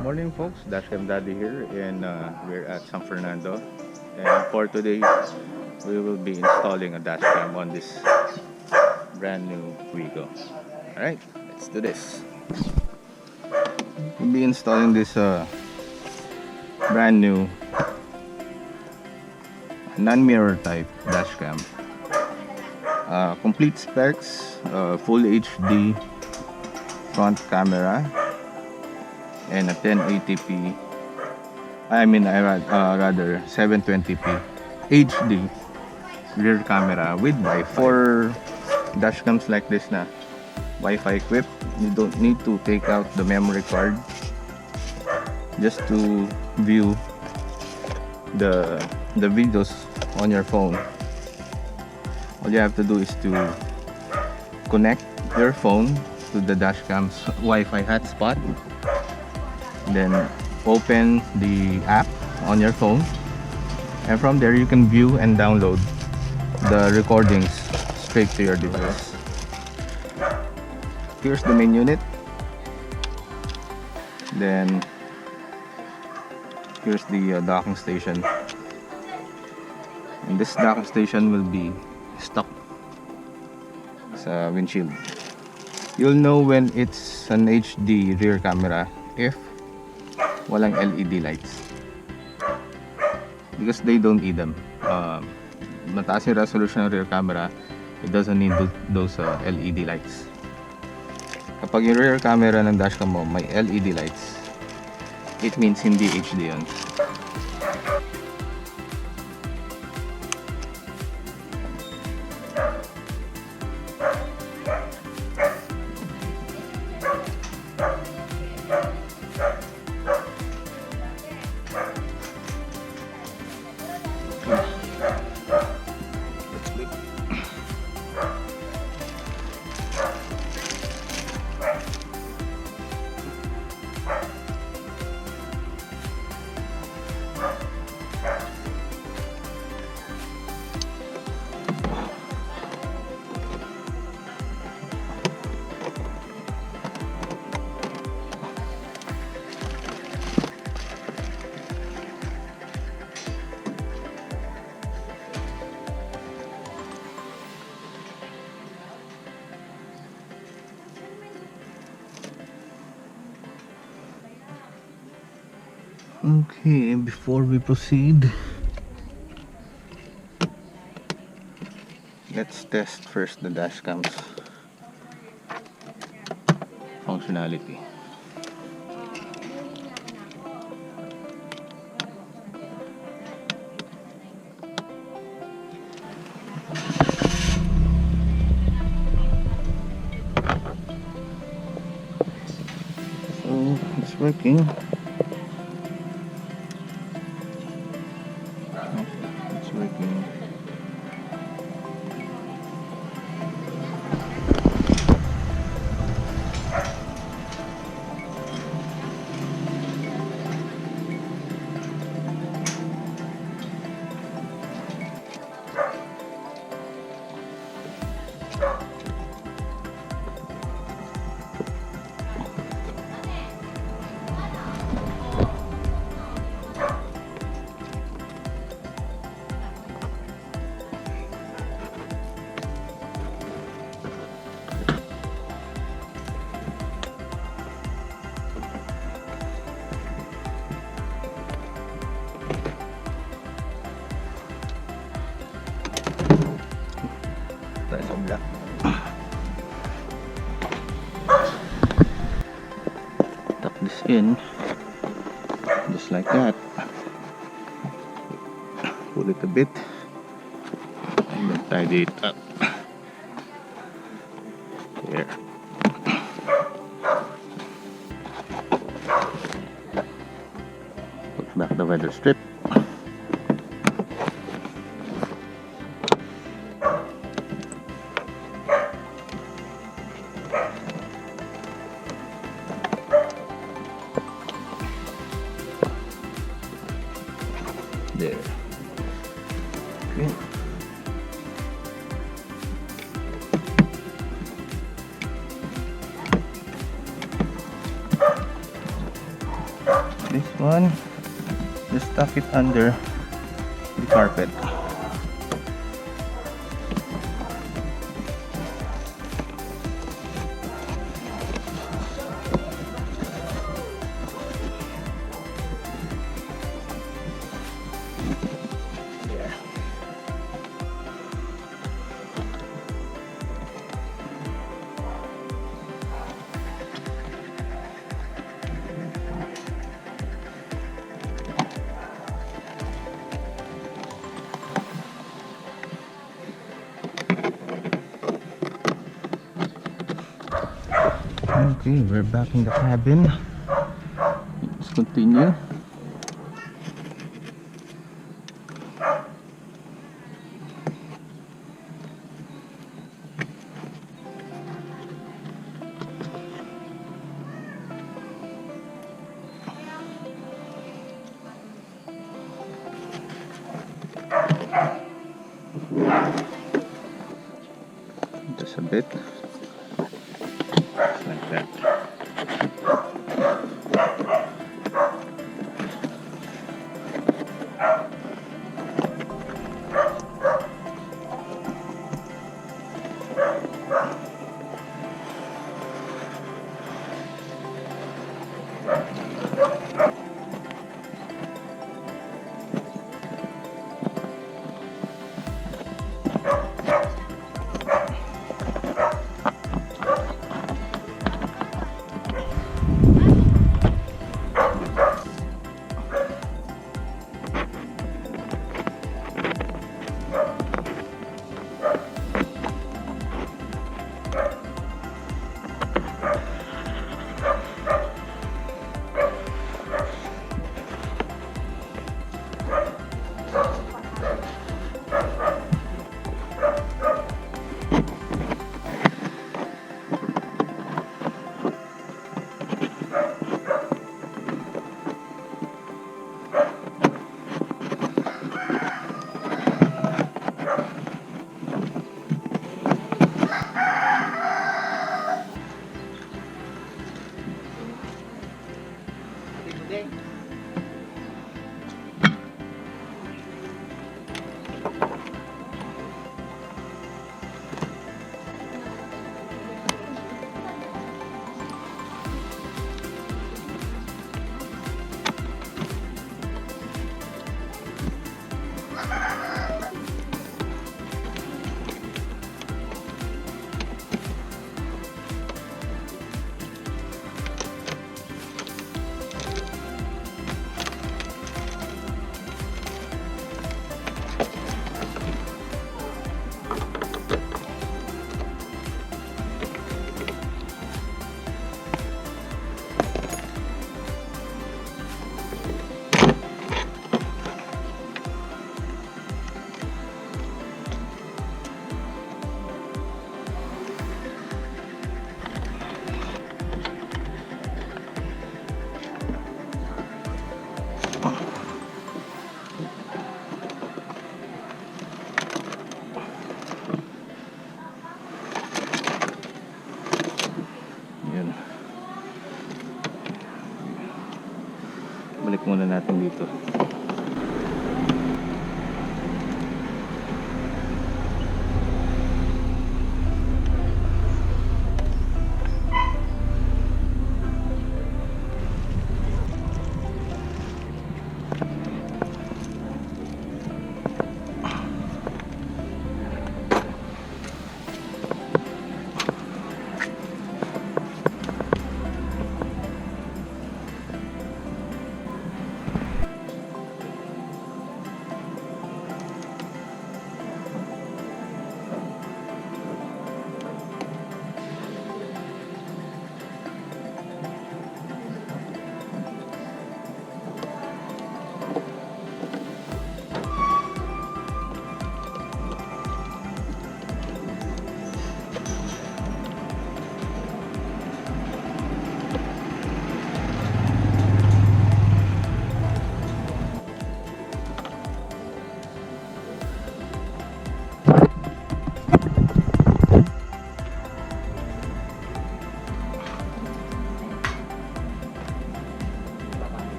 Morning folks, Dashcam Daddy here, and we're at San Fernando, and for today we will be installing a dashcam on this brand new Wigo. Alright, let's do this. We'll be installing this brand new non-mirror type dashcam. Complete specs, full HD front camera and a 1080p, rather 720p HD rear camera with Wi-Fi. For dashcams like this na Wi-Fi equipped, you don't need to take out the memory card just to view the videos on your phone. All you have to do is to connect your phone to the dashcam's Wi-Fi hotspot, then open the app on your phone, and from there you can view and download the recordings straight to your device. Here's the main unit, then here's the docking station, and this docking station will be stuck sa windshield. You'll know when it's an HD rear camera if walang LED lights, because they don't need them. Mataas yung resolution ng rear camera, it doesn't need those LED lights. Kapag yung rear camera ng dashcam mo may LED lights, it means hindi HD yun. Okay, before we proceed, let's test first the dashcam's functionality. So it's working. Tuck this in just like that, pull it a bit and then tidy it up there. Put back the weather strip. There. Okay. one, just tuck it under the carpet. Okay, we're back in the cabin. Let's continue. Just a bit. Just like that. Balik muna natin dito.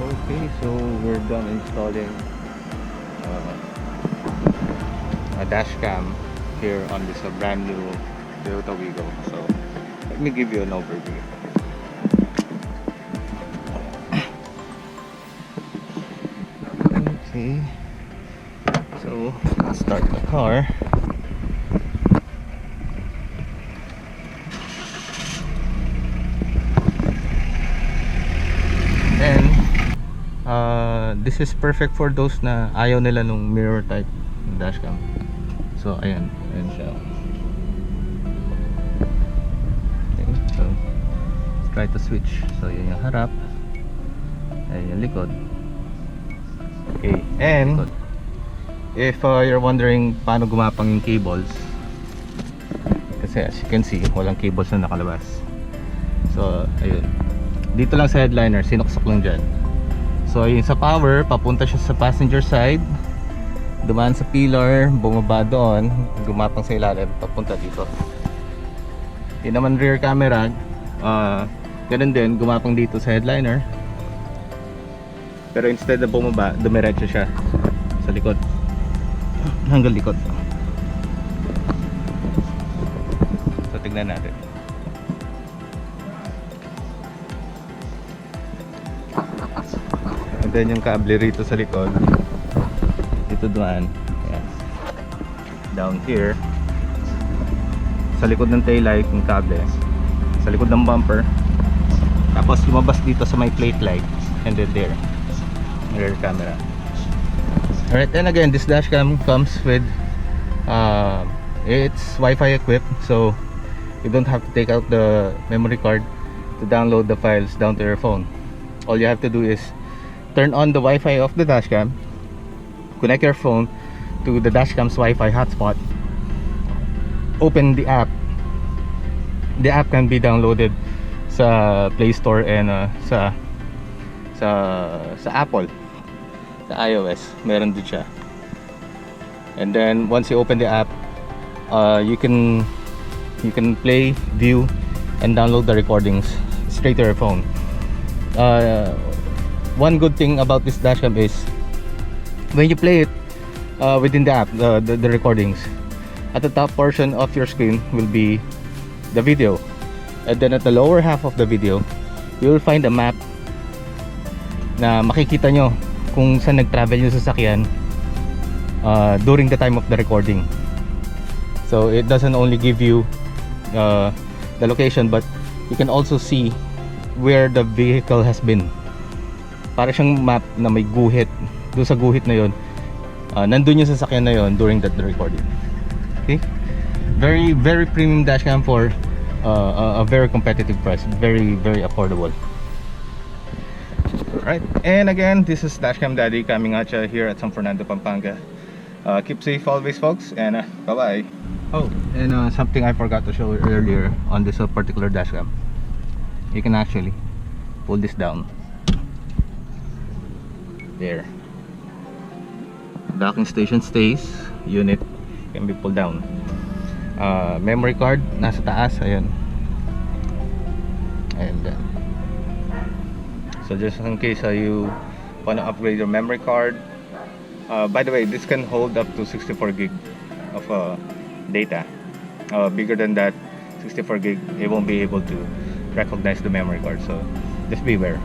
Okay, so we're done installing a dash cam here on this brand new Toyota Wigo. So let me give you an overview. Okay, so let's start the car. And this is perfect for those na ayaw nila nung mirror type dashcam. So ayan siya. Okay, so let's try to switch. So yun yung harap, ayan yung likod. Okay, and if you're wondering paano gumapang yung cables, kasi as you can see walang cables na nakalabas. So ayun, dito lang sa headliner, sinuksak lang dyan. So yung sa power, papunta siya sa passenger side, dumaan sa pillar, bumaba doon, gumapang sa ilalim, papunta dito. Yung naman rear camera, ganun din, gumapang dito sa headliner. Pero instead na bumaba, dumiretso siya sa likod, hanggang likod. So tignan natin. And then yung kable rito sa likod, dito dumaan, ayan, down here sa likod ng taillight yung kable, sa likod ng bumper, tapos lumabas dito sa may plate light, and then there, rear camera. Alright, and again, this dashcam comes with it's Wi-Fi equipped, so you don't have to take out the memory card to download the files down to your phone. All you have to do is turn on the Wi-Fi of the dashcam, connect your phone to the dashcam's Wi-Fi hotspot, open the app. The app can be downloaded sa Play Store and sa Apple, sa iOS, meron din siya. And then once you open the app, you can play, view, and download the recordings straight to your phone. One good thing about this dashcam is when you play it within the app, the recordings, at the top portion of your screen will be the video, and then at the lower half of the video you will find a map na makikita nyo kung saan nag-travel yung sasakyan during the time of the recording. So it doesn't only give you the location, but you can also see where the vehicle has been. Para siyang map na may guhit. Doon sa guhit na yon, nandun yung sasakyan na yon during that recording. Okay, very premium dashcam for a very competitive price, very affordable. Right, and again, this is Dashcam Daddy coming at you here at San Fernando, Pampanga. Keep safe always, folks, and bye bye. Oh, and something I forgot to show earlier on this particular dashcam, you can actually pull this down. There, docking station stays, unit can be pulled down. Memory card nasa taas, ayan. And so just in case you want to upgrade your memory card, by the way, this can hold up to 64 gig of data. Bigger than that, 64 gig, it won't be able to recognize the memory card, so just beware.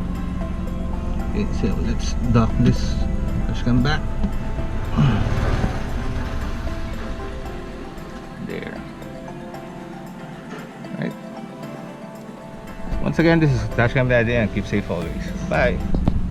Okay, so let's dock this. Let's come back. There. Right. Once again, this is Dashcam Daddy, and keep safe always. Bye.